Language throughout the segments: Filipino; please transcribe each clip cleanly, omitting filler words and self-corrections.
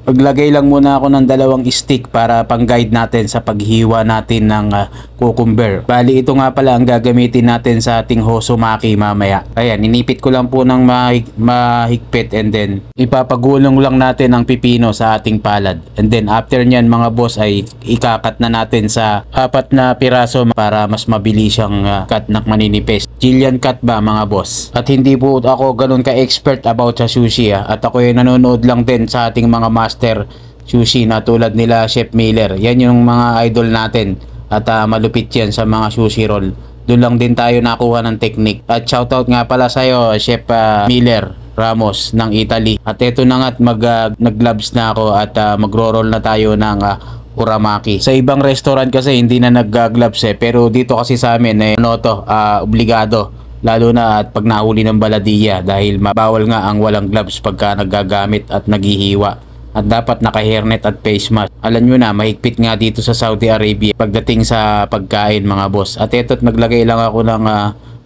Maglagay lang muna ako ng dalawang stick para pang-guide natin sa paghiwa natin ng cucumber. Bali ito nga pala ang gagamitin natin sa ating hosomaki mamaya. Ayan, ninipit ko lang po ng mahigpit and then ipapagulong lang natin ang pipino sa ating palad. And then after nyan mga boss ay ikakat na natin sa 4 na piraso para mas mabilis siyang cut ng maninipis. Jillian cut ba mga boss? At hindi po ako ganun ka-expert about sa sushi at ako ay nanonood lang din sa ating mga master sushi na tulad nila Chef Miller. Yan yung mga idol natin at malupit yan sa mga sushi roll. Doon lang din tayo nakuha ng technique. At shoutout nga pala sa'yo Chef Miller Ramos ng Italy. At eto na nga't nag-gloves na ako at magro-roll na tayo ng uramaki. Sa ibang restaurant kasi hindi na nag-gloves pero dito kasi sa amin obligado. Lalo na at pag nahuli ng baladiya dahil mabawal nga ang walang gloves pagka naggagamit at naghihiwa. At dapat naka-hairnet at face mask. Alam nyo na, mahigpit nga dito sa Saudi Arabia pagdating sa pagkain mga boss. At eto't naglagay lang ako ng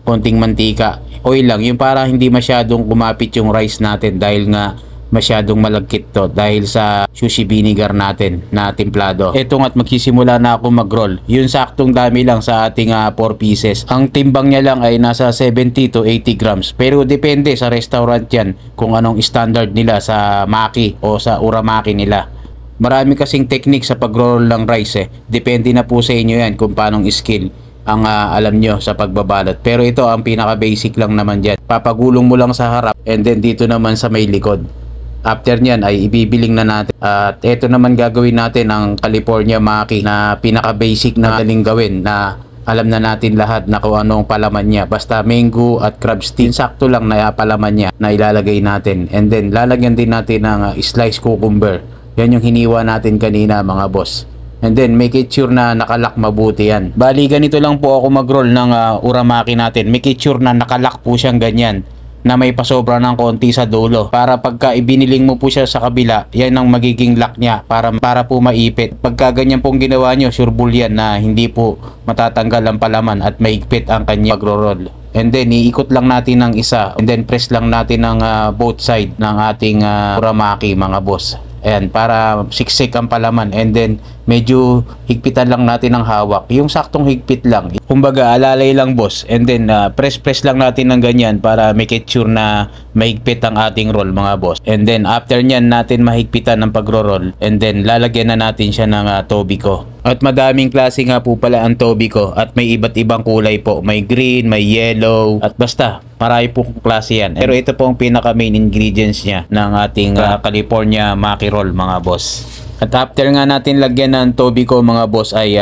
konting mantika. Oil lang, yung para hindi masyadong kumapit yung rice natin dahil nga masyadong malagkit to dahil sa sushi vinegar natin na timplado. Eto nga't magsisimula na ako mag-roll. Yung saktong dami lang sa ating 4 pieces. Ang timbang niya lang ay nasa 70 to 80 grams. Pero depende sa restaurant yan kung anong standard nila sa maki o sa uramaki nila. Marami kasing technique sa pag-roll ng rice Depende na po sa inyo yan kung paanong skill ang alam nyo sa pagbabalot. Pero ito ang pinaka basic lang naman dyan. Papagulong mo lang sa harap and then dito naman sa may likod. After nyan ay ibibiling na natin. At ito naman gagawin natin ang California Maki na pinaka basic na daling gawin na alam na natin lahat na kung anong palaman niya. Basta mango at crab stick, sakto lang na palaman niya na ilalagay natin. And then lalagyan din natin ng sliced cucumber. Yan yung hiniwa natin kanina mga boss. And then make it sure na nakalock mabuti yan. Bali ganito lang po ako mag-roll ng uramaki natin. Make it sure na nakalock po siyang ganyan, na may pasobra ng konti sa dulo para pagka ibiniling mo po siya sa kabila, yan ang magiging lock niya para po maipit. Pagka ganyan pong ginawa nyo, sure bull yan na hindi po matatanggal ang palaman at maigpit ang kanya magro-roll. And then iikot lang natin ng isa and then press lang natin ng both side ng ating uramaki mga boss. Ayan, para siksik ang palaman and then medyo higpitan lang natin ng hawak. Yung saktong higpit lang. Kumbaga alalay lang boss and then press lang natin ng ganyan para make it sure na mahigpit ang ating roll mga boss. And then after nyan natin mahigpitan ng pagro-roll and then lalagyan na natin siya ng tobiko. At madaming klase nga po pala ang tobiko at may iba't ibang kulay po. May green, may yellow at basta marami po klase yan. Pero ito po ang pinaka main ingredients niya ng ating California Maki roll mga boss. At after nga natin lagyan ng tobiko mga boss ay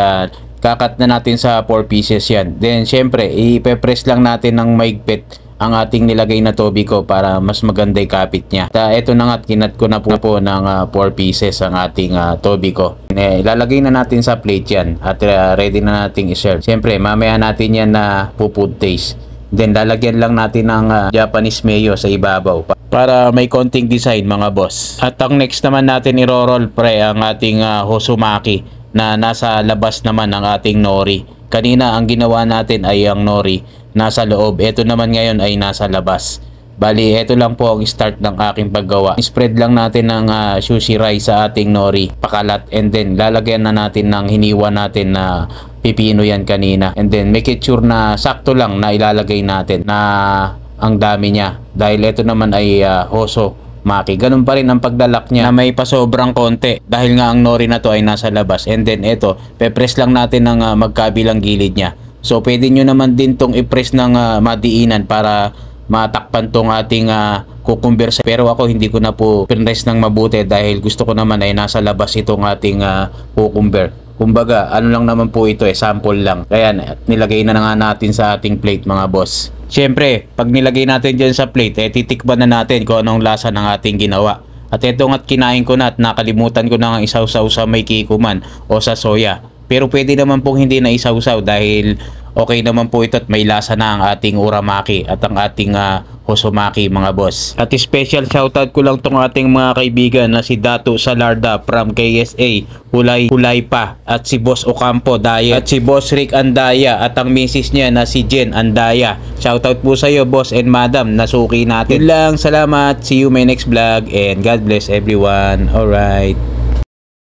kakat na natin sa 4 pieces yan. Then syempre ipe-press lang natin ng maigpit ang ating nilagay na tobiko para mas maganda yung kapit niya. Ito na nga, kinat ko na po ng 4 pieces ang ating tobiko. Ilalagay na natin sa plate yan at ready na nating i-serve. Siyempre, mamaya natin yan na food taste. Then lalagyan lang natin ng Japanese mayo sa ibabaw para may konting design mga boss. At ang next naman natin i-roll pre ang ating hosomaki na nasa labas naman ng ating nori. Kanina ang ginawa natin ay ang nori nasa loob. Ito naman ngayon ay nasa labas. Bali, ito lang po ang start ng aking paggawa. Spread lang natin ng sushi rice sa ating nori, pakalat, and then lalagyan na natin ng hiniwa natin na pipino yan kanina. And then make it sure na sakto lang na ilalagay natin na ang dami niya. Dahil ito naman ay hoso maki. Ganun pa rin ang pagdalak niya na may pasobrang konti dahil nga ang nori na to ay nasa labas. And then ito, pe-press lang natin ng magkabilang gilid niya. So pwede nyo naman din tong i-press ng madiinan para matakpan tong ating cucumber. Pero ako hindi ko na po pinress ng mabuti dahil gusto ko naman ay nasa labas itong ating cucumber. Kumbaga ano lang naman po ito sample lang. Kaya nilagay na nga natin sa ating plate mga boss. Siyempre pag nilagay natin dyan sa plate titikman na natin kung anong lasa ng ating ginawa. At ito nga't kinain ko na at nakalimutan ko na nga isawsaw sa may kikuman o sa soya. Pero pwede naman pong hindi na isawsaw dahil okay naman po ito at may lasa na ang ating uramaki at ang ating hosomaki mga boss. At special shoutout ko lang tong ating mga kaibigan na si Dato Salarda from KSA, Hulay pa, at si Boss Ocampo Daya, at si Boss Rick Andaya, at ang misis niya na si Jen Andaya. Shoutout po sa iyo boss and madam, nasuki natin. Yun lang, salamat, see you my next vlog and God bless everyone. Alright.